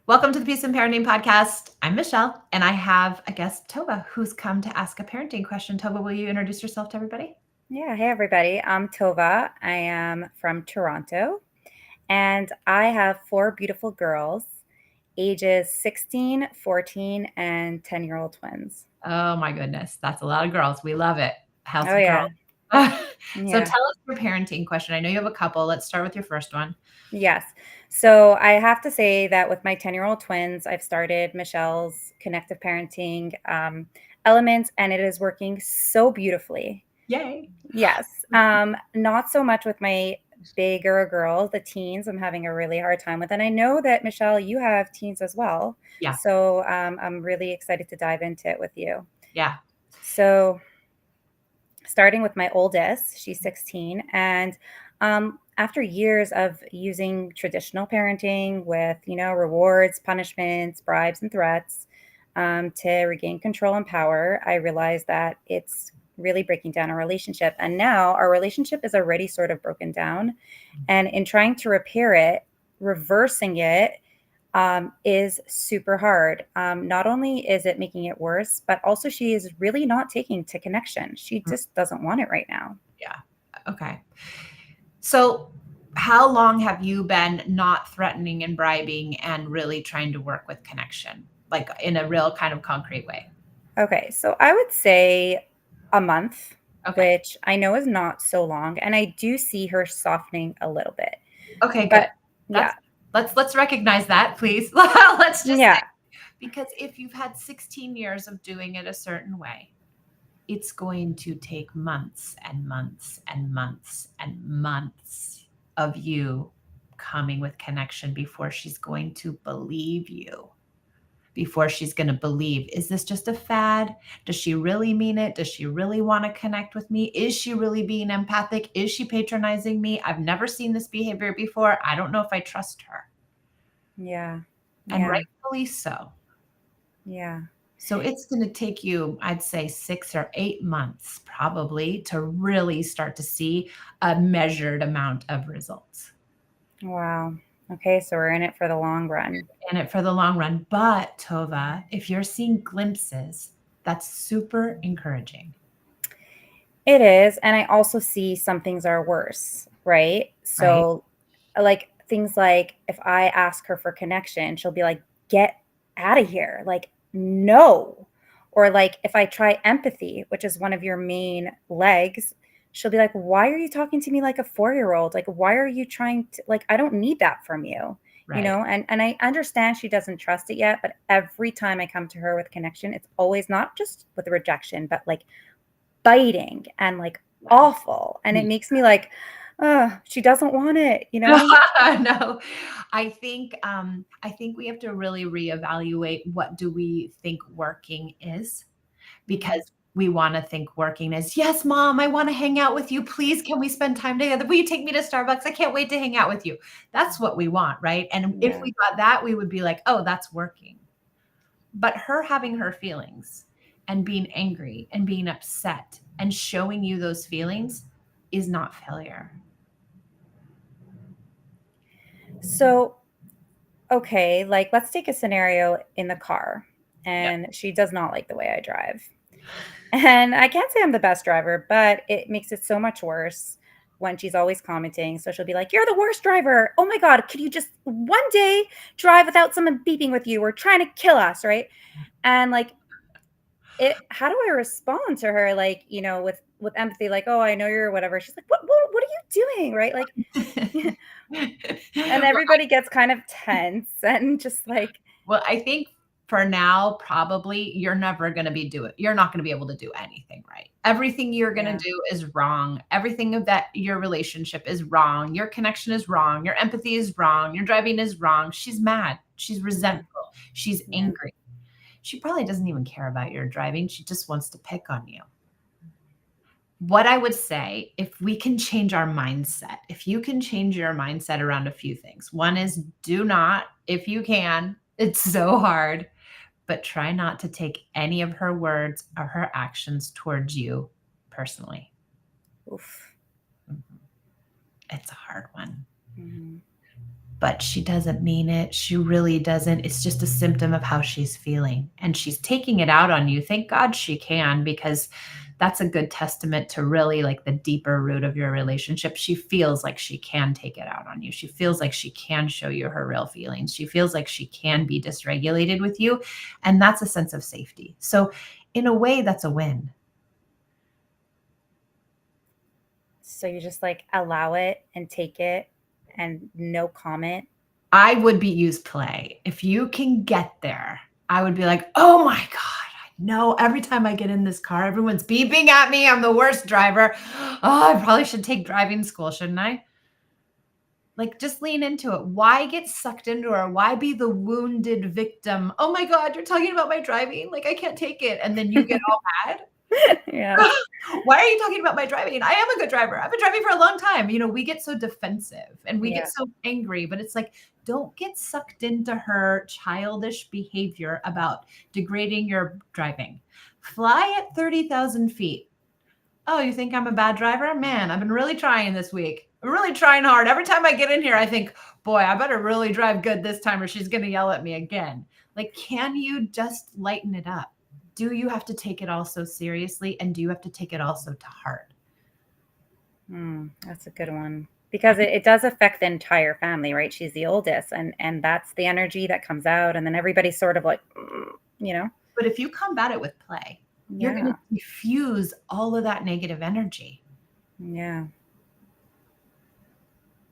Welcome to the Peace and Parenting Podcast. I'm Michelle, and I have a guest, Tova, who's come to ask a parenting question. Tova, will you introduce yourself to everybody? Yeah, hey everybody. I'm Tova. I am from Toronto and I have four beautiful girls, ages 16, 14, and 10-year-old twins. Oh my goodness, that's a lot of girls. We love it. House Oh, of girls. yeah. So Yeah. tell us your parenting question. I know you have a couple. Let's start with your first one. Yes. So I have to say that with my 10-year-old twins, I've started Michelle's connective parenting elements and it is working so beautifully. Yay. Yes. Not so much with my bigger girls, the teens. I'm having a really hard time with. And I know that, Michelle, you have teens as well. Yeah. So I'm really excited to dive into it with you. Yeah. So, starting with my oldest, she's 16. And after years of using traditional parenting with, rewards, punishments, bribes, and threats to regain control and power, I realized that it's really breaking down our relationship. And now our relationship is already sort of broken down. And in trying to repair it, reversing it is super hard. Not only is it making it worse, but also she is really not taking to connection. She just doesn't want it right now. Yeah. Okay. So how long have you been not threatening and bribing and really trying to work with connection, like in a real kind of concrete way? Okay, so I would say a month, Okay. which I know is not so long, and I do see her softening a little bit. Okay, good. But That's yeah, let's recognize that, please. Let's just say, yeah, because if you've had 16 years of doing it a certain way, it's going to take months and months and months and months of you coming with connection before she's going to believe you. Before she's going to believe, is this just a fad? Does she really mean it? Does she really want to connect with me? Is she really being empathic? Is she patronizing me? I've never seen this behavior before. I don't know if I trust her. yeah, And yeah, rightfully so. yeah. So it's going to take you, I'd say, 6 or 8 months probably to really start to see a measured amount of results Wow. Okay, so we're in it for the long run. in it for the long run. But Tova, if you're seeing glimpses, that's super encouraging, It is, and I also see some things are worse, right? right? So, like things like if I ask her for connection, she'll be like, "Get out of here." Like, "No." Or like if I try empathy, which is one of your main legs, she'll be like, "Why are you talking to me like a 4-year-old? Like, why are you trying to like I don't need that from you." Right. And I understand she doesn't trust it yet, but every time I come to her with connection, it's always not just with rejection, but like biting and like Yeah. awful. And it makes me like, oh, she doesn't want it, you know? No, I think we have to really reevaluate what do we think working is, Mhm. because we want to think working is, yes, mom, I want to hang out with you. Please, can we spend time together? Will you take me to Starbucks? I can't wait to hang out with you. That's what we want, right? And if Yeah. we got that, we would be like, oh, that's working. But her having her feelings and being angry and being upset and showing you those feelings is not failure. So, okay, like let's take a scenario in the car Yep. and she does not like the way I drive. And I can't say I'm the best driver, but it makes it so much worse when she's always commenting. So she'll be like, "You're the worst driver. Oh my God, could you just one day drive without someone beeping with you? We're trying to kill us, right?" And like how do I respond to her like, with empathy, like, "Oh, I know you're whatever." She's like, what are you doing?" Right? Like, and Well, everybody gets kind of tense and just like, well, I think for now, probably you're not gonna be able to do anything right. Everything you're gonna yeah, do is wrong. Everything of that your relationship is wrong. Your connection is wrong. Your empathy is wrong. Your driving is wrong. She's mad. She's yeah, resentful. She's yeah. angry. She probably doesn't even care about your driving. She just wants to pick on you. What I would say, if we can change our mindset, if you can change your mindset around a few things. One is do not, if you can, it's so hard, but try not to take any of her words or her actions towards you personally. Oof. Mhm. It's a hard one. Mhm. but she doesn't mean it. She really doesn't. It's just a symptom of how she's feeling. And she's taking it out on you. Thank God she can, because that's a good testament to really like the deeper root of your relationship. She feels like she can take it out on you. She feels like she can show you her real feelings. She feels like she can be dysregulated with you. And that's a sense of safety. So, in a way, that's a win. So you just like allow it and take it and no comment. I would be use play. If you can get there, I would be like, oh my God, I know every time I get in this car, everyone's beeping at me. I'm the worst driver. Oh, I probably should take driving school, shouldn't I? Like, just lean into it. Why get sucked into her? Why be the wounded victim? Oh my God, you're talking about my driving. Like, I can't take it. And then you get all mad. Yeah. Why are you talking about my driving? I am a good driver. I've been driving for a long time. We get so defensive and we Yeah. get so angry, but it's like, don't get sucked into her childish behavior about degrading your driving. Fly at 30,000 feet. Oh, you think I'm a bad driver? Man, I've been really trying this week. I'm really trying hard. Every time I get in here, I think, boy, I better really drive good this time or she's going to yell at me again. Like, can you just lighten it up? Do you have to take it all so seriously? And do you have to take it also to heart? That's a good one. Because it does affect the entire family, right? She's the oldest, and that's the energy that comes out, and then everybody's sort of like, you know? But if you combat it with play, you're going Yeah. to diffuse all of that negative energy. Yeah.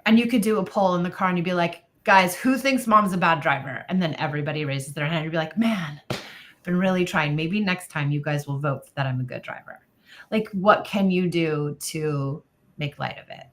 And you could do a poll in the car and you'd be like, guys, who thinks mom's a bad driver? And then everybody raises their hand. You'd be like, man, I've been really trying. Maybe next time you guys will vote that I'm a good driver. Like, what can you do to make light of it?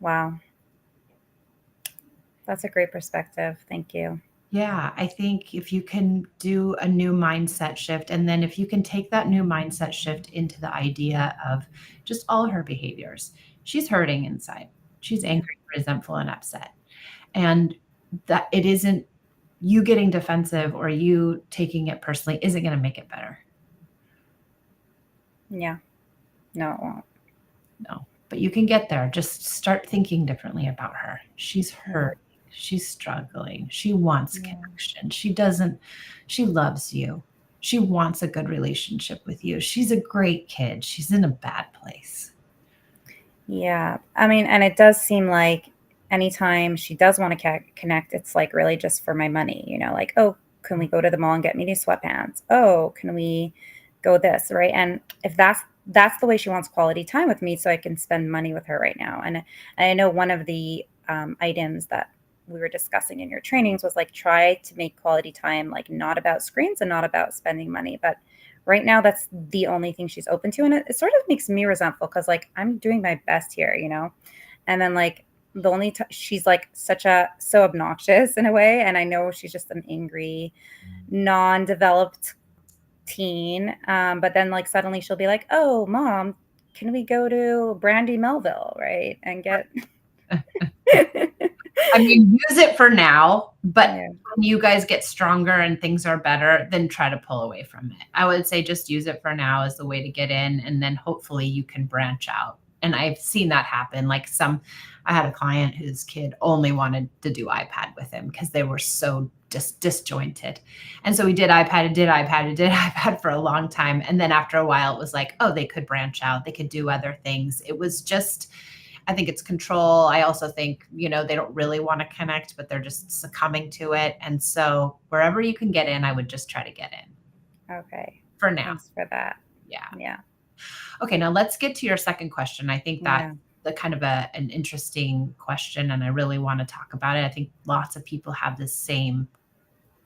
Wow. That's a great perspective. Thank you. Yeah, I think if you can do a new mindset shift, and then if you can take that new mindset shift into the idea of just all her behaviors, she's hurting inside. She's Yeah. angry, resentful, and upset. And that it isn't you getting defensive or you taking it personally isn't going to make it better. Yeah. No, it won't. No, but you can get there. Just start thinking differently about her. She's Yeah. hurt. She's struggling. She wants Yeah. connection. She loves you. She wants a good relationship with you. She's a great kid. She's in a bad place. Yeah. I mean, and it does seem like anytime she does want to connect, it's like really just for my money, like, oh, can we go to the mall and get me new sweatpants? Oh, can we go this, right? And if that's the way she wants quality time with me, so I can spend money with her right now. And I know one of the items that we were discussing in your trainings was like try to make quality time like not about screens and not about spending money, but right now that's the only thing she's open to, and it sort of makes me resentful because like I'm doing my best here, and then like the only she's like so obnoxious in a way, and I know she's just an angry non-developed teen, but then like suddenly she'll be like, oh mom, can we go to Brandy Melville, right, and get I mean, use it for now, but yeah. when you guys get stronger and things are better, then try to pull away from it. I would say just use it for now as the way to get in, and then hopefully you can branch out. And I've seen that happen. I had a client whose kid only wanted to do iPad with him because they were so disjointed. And so we did iPad and did iPad and did iPad for a long time. And then after a while, it was like, oh, they could branch out. They could do other things. It was just, I think it's control. I also think, they don't really want to connect, but they're just succumbing to it. And so wherever you can get in, I would just try to get in. Okay. For now. Thanks for that. Yeah. Yeah. Okay, now let's get to your second question. I think that Yeah. the kind of an interesting question, and I really want to talk about it. I think lots of people have the same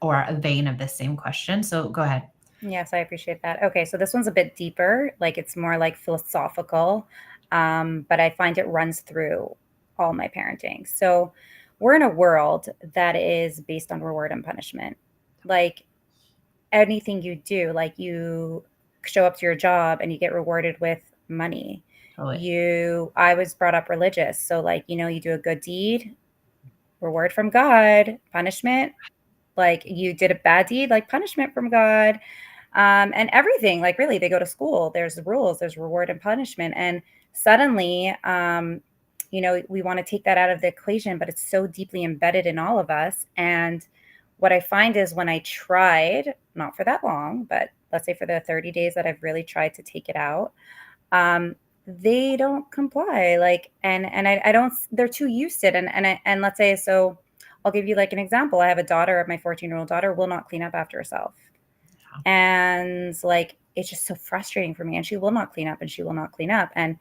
or a vein of the same question. So go ahead. Yes, I appreciate that. Okay, so this one's a bit deeper, like it's more like philosophical, but I find it runs through all my parenting. So we're in a world that is based on reward and punishment. Like anything you do, like you show up to your job and you get rewarded with money. Totally. I was brought up religious. So like, you do a good deed, reward from God, punishment, like you did a bad deed, like punishment from God. And everything, like really, they go to school. There's rules, there's reward and punishment. And suddenly, we want to take that out of the equation, but it's so deeply embedded in all of us. And what I find is when I tried, not for that long, but let's say for the 30 days that I've really tried to take it out, um, they don't comply. Like, and I don't, they're too used to it. And let's say, so I'll give you like an example. I have a daughter, my 14-year-old daughter will not clean up after herself. And like, it's just so frustrating for me. And she will not clean up and she will not clean up. And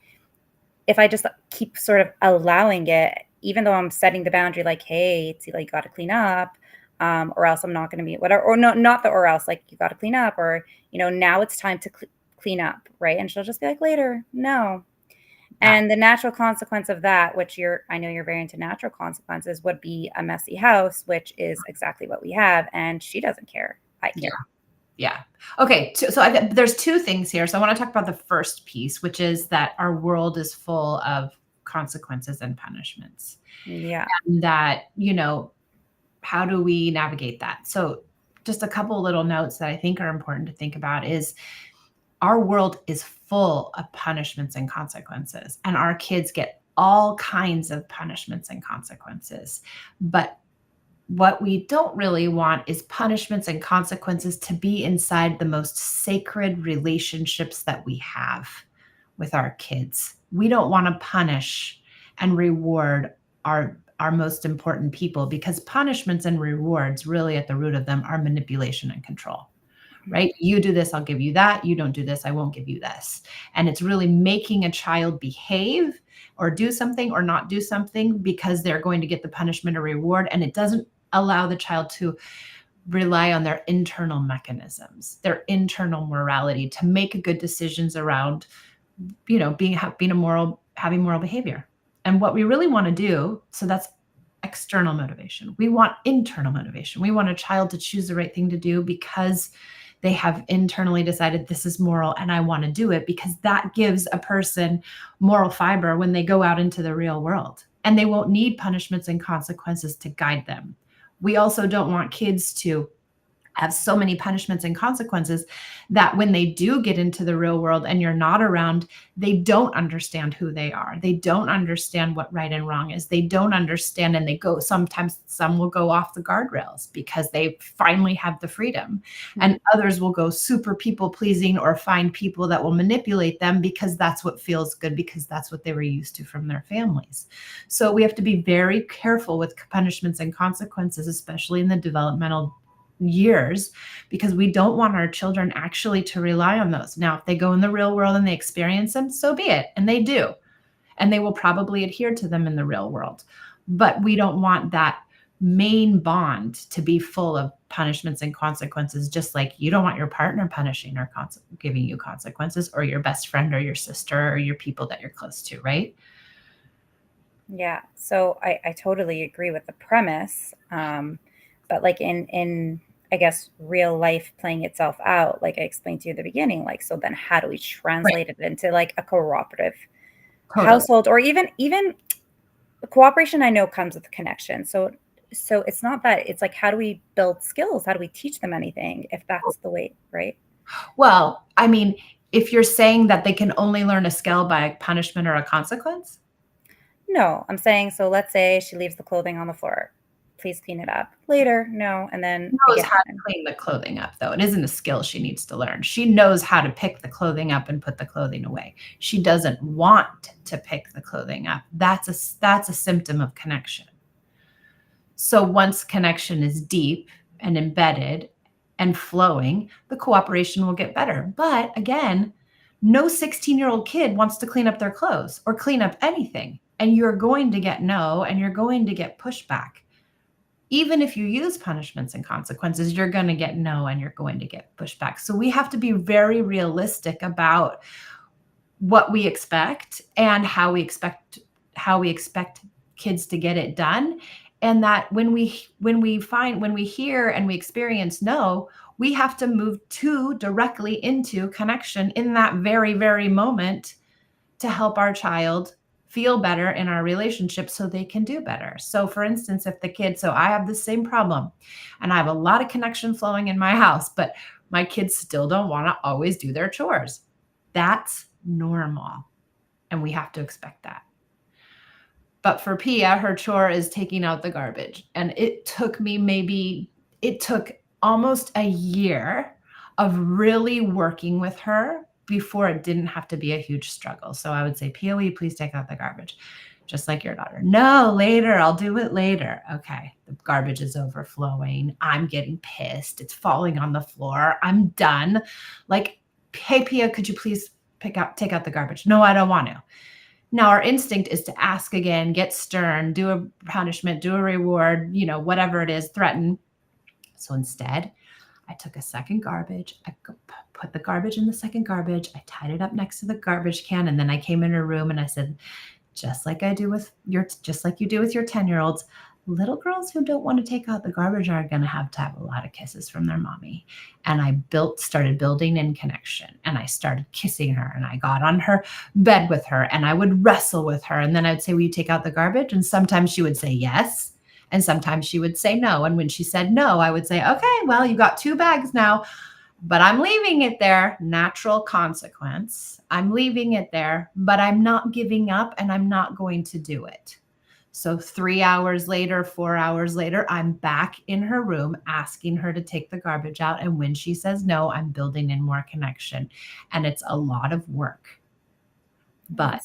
if I just keep sort of allowing it, even though I'm setting the boundary, like, hey, it's like, you got to clean up, or else I'm not going to be whatever, or not the, or else, like, you got to clean up, or, now it's time to clean up. Right. And she'll just be like, later. No. Yeah. And the natural consequence of that, which I know you're very into natural consequences, would be a messy house, which is exactly what we have. And she doesn't care. I care. Yeah. Okay. So there's two things here. So I want to talk about the first piece, which is that our world is full of consequences and punishments. Yeah. And that, how do we navigate that? So just a couple little notes that I think are important to think about is our world is full of punishments and consequences, and our kids get all kinds of punishments and consequences. But what we don't really want is punishments and consequences to be inside the most sacred relationships that we have with our kids. We don't want to punish and reward our most important people, because punishments and rewards, really at the root of them, are manipulation and control. Right? You do this, I'll give you that. You don't do this, I won't give you this. And it's really making a child behave or do something or not do something because they're going to get the punishment or reward. And it doesn't allow the child to rely on their internal mechanisms, their internal morality to make good decisions around, having moral behavior. And what we really want to do, so that's external motivation. We want internal motivation. We want a child to choose the right thing to do because they have internally decided this is moral and I want to do it, because that gives a person moral fiber when they go out into the real world, and they won't need punishments and consequences to guide them. We also don't want kids to have so many punishments and consequences that when they do get into the real world and you're not around, they don't understand who they are. They don't understand what right and wrong is. They don't understand, and sometimes some will go off the guardrails because they finally have the freedom. And others will go super people pleasing or find people that will manipulate them because that's what feels good, because that's what they were used to from their families. So we have to be very careful with punishments and consequences, especially in the developmental years, because we don't want our children actually to rely on those. Now, if they go in the real world and they experience them, so be it. And they do. And they will probably adhere to them in the real world. But we don't want that main bond to be full of punishments and consequences, just like you don't want your partner punishing or giving you consequences, or your best friend or your sister or your people that you're close to, right? Yeah. So I totally agree with the premise. But like in I guess real life playing itself out, like I explained to you at the beginning, like, so then how do we translate it into like a cooperative Totally. household, or even cooperation? I know comes with connection. So it's not that, it's like, how do we build skills? How do we teach them anything if that's the way, right? Well, I mean, if you're saying that they can only learn a skill by a punishment or a consequence. No, I'm saying, so let's say she leaves the clothing on the floor. Please clean it up. Later, no. And then Knows again. how to clean the clothing up, though. It isn't a skill she needs to learn. She knows how to pick the clothing up and put the clothing away. She doesn't want to pick the clothing up. That's a symptom of connection. So once connection is deep and embedded and flowing, the cooperation will get better. But again, no 16-year-old kid wants to clean up their clothes or clean up anything. And you're going to get no, and you're going to get pushback. Even if you use punishments and consequences, you're going to get no, and you're going to get pushback. So we have to be very realistic about what we expect and how we expect kids to get it done. And that when we hear and we experience no, we have to move directly into connection in that very, very moment to help our child feel better in our relationship so they can do better. So for instance, so I have the same problem and I have a lot of connection flowing in my house, but my kids still don't want to always do their chores. That's normal. And we have to expect that. But for Pia, her chore is taking out the garbage. And it took almost a year of really working with her before it didn't have to be a huge struggle. So I would say, Pia, will you please take out the garbage? Just like your daughter. No, later. I'll do it later. Okay. The garbage is overflowing. I'm getting pissed. It's falling on the floor. I'm done. Like, hey, Pia, could you please take out the garbage? No, I don't want to. Now, our instinct is to ask again, get stern, do a punishment, do a reward, whatever it is, threaten. So instead, I took a second garbage. I put the garbage in the second garbage. I tied it up next to the garbage can. And then I came in her room and I said, just like you do with your 10-year-olds, little girls who don't want to take out the garbage are going to have a lot of kisses from their mommy. And I started building in connection, and I started kissing her, and I got on her bed with her, and I would wrestle with her. And then I'd say, will you take out the garbage? And sometimes she would say yes. And sometimes she would say no. And when she said no, I would say, okay, well, you got 2 bags now, but I'm leaving it there. Natural consequence. I'm leaving it there, but I'm not giving up, and I'm not going to do it. So 3 hours later, 4 hours later, I'm back in her room asking her to take the garbage out. And when she says no, I'm building in more connection. And it's a lot of work. But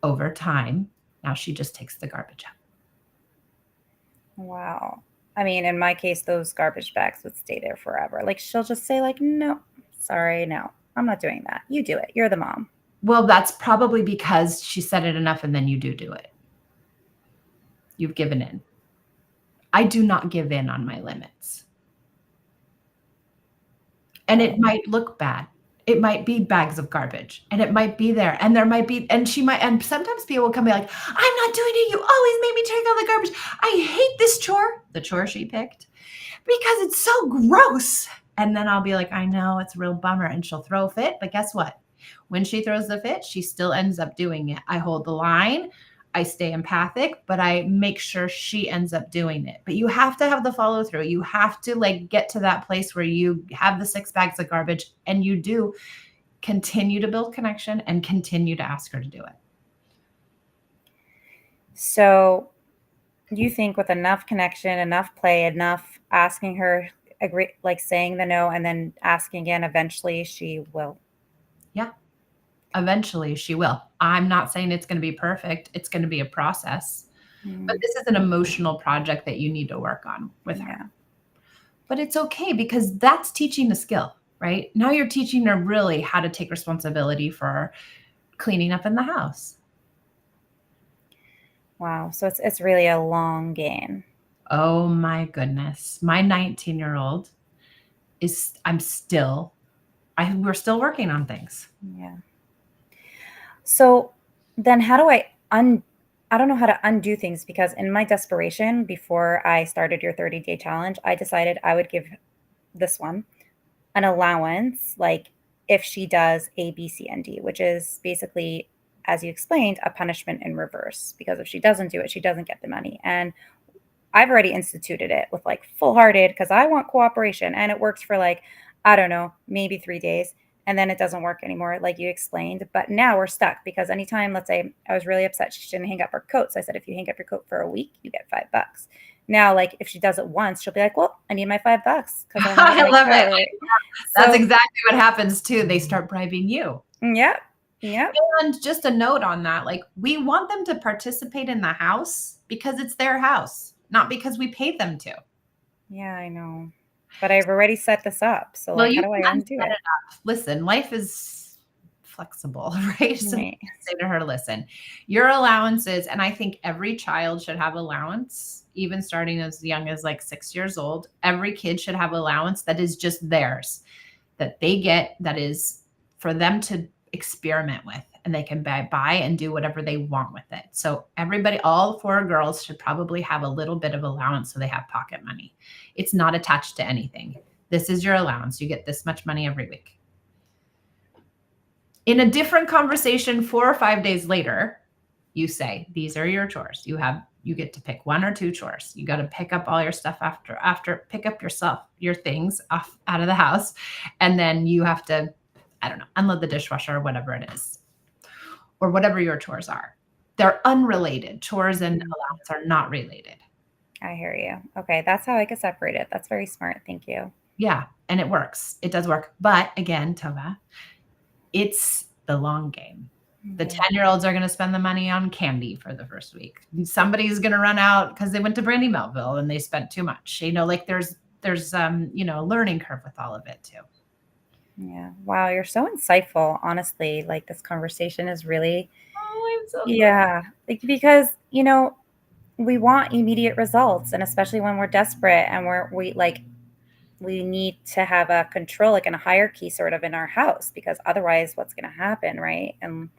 over time, now she just takes the garbage out. Wow. I mean, in my case, those garbage bags would stay there forever. Like, she'll just say, like, no, sorry, no, I'm not doing that. You do it. You're the mom. Well, that's probably because she said it enough and then you do it. You've given in. I do not give in on my limits. And it might look bad. It might be bags of garbage, and it might be there, and there might be, and sometimes people will come be like, I'm not doing it. You always made me take out the garbage. I hate this chore, the chore she picked, because it's so gross. And then I'll be like, I know, it's a real bummer. And she'll throw a fit. But guess what? When she throws the fit, she still ends up doing it. I hold the line. I stay empathic, but I make sure she ends up doing it. But you have to have the follow through. You have to get to that place where you have the 6 bags of garbage, and you do continue to build connection and continue to ask her to do it. So you think with enough connection, enough play, enough asking her, agree, like saying the no and then asking again, eventually she will. Yeah. Eventually she will. I'm not saying it's going to be perfect. It's going to be a process. But this is an emotional project that you need to work on with her. But it's okay, because that's teaching a skill, right? Now you're teaching her really how to take responsibility for cleaning up in the house. Wow. So it's really a long game. Oh my goodness. My 19-year-old we're still working on things. Yeah. So then how do I don't know how to undo things, because in my desperation, before I started your 30-day challenge, I decided I would give this one an allowance, like if she does A, B, C, and D, which is basically, as you explained, a punishment in reverse, because if she doesn't do it, she doesn't get the money. And I've already instituted it with full-hearted, because I want cooperation, and it works for I don't know, maybe 3 days. And then it doesn't work anymore, like you explained. But now we're stuck, because anytime, let's say I was really upset she didn't hang up her coat. So I said, if you hang up your coat for a week, you get $5. Now, if she does it once, she'll be like, well, I need my $5. I love it. That's exactly what happens too. They start bribing you. Yeah. Yeah. And just a note on that, we want them to participate in the house because it's their house, not because we paid them to. Yeah, I know. But I've already set this up. So how do I undo it? Listen, life is flexible, right? So say to her, listen, your allowances, and I think every child should have allowance, even starting as young as 6 years old. Every kid should have allowance that is just theirs, that they get, that is for them to experiment with, and they can buy and do whatever they want with it. So everybody, all 4 girls should probably have a little bit of allowance so they have pocket money. It's not attached to anything. This is your allowance. You get this much money every week. In a different conversation 4 or 5 days later, you say, these are your chores. You get to pick 1 or 2 chores. You got to pick up all your stuff after pick up your things out of the house. And then you have to, I don't know, unload the dishwasher or whatever it is, or whatever your chores are. They're unrelated. Chores and allowance are not related. I hear you. Okay, that's how I could separate it. That's very smart. Thank you. Yeah, and it works. It does work. But again, Tova, it's the long game. The Yeah. 10-year-olds are going to spend the money on candy for the first week. Somebody's going to run out because they went to Brandy Melville and they spent too much. Like there's a learning curve with all of it too. Yeah. Wow, you're so insightful, honestly. Like this conversation is really, Oh, I'm so glad. yeah, like because, we want immediate results, and especially when we're desperate and we need to have a control, like in a hierarchy sort of in our house, because otherwise what's going to happen, right? And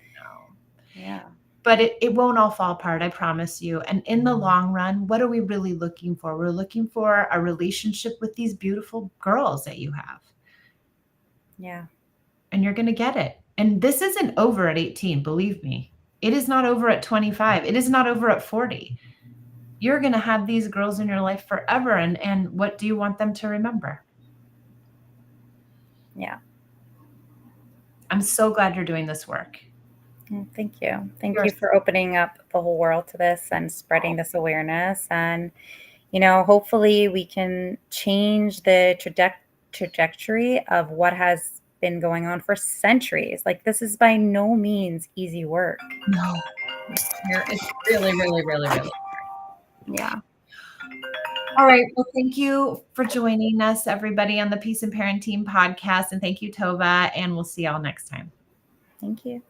yeah. But it won't all fall apart, I promise you. And in the long run, what are we really looking for? We're looking for a relationship with these beautiful girls that you have. Yeah. And you're going to get it. And this isn't over at 18, believe me. It is not over at 25. It is not over at 40. You're going to have these girls in your life forever. And what do you want them to remember? Yeah. I'm so glad you're doing this work. Thank you. Thank you for opening up the whole world to this and spreading this awareness. And, hopefully we can change the trajectory of what has been going on for centuries. Like this is by no means easy work. No. It's really, really, really, really. Yeah. All right. Well, thank you for joining us, everybody, on the Peace and Parenting podcast. And thank you, Tova. And we'll see y'all next time. Thank you.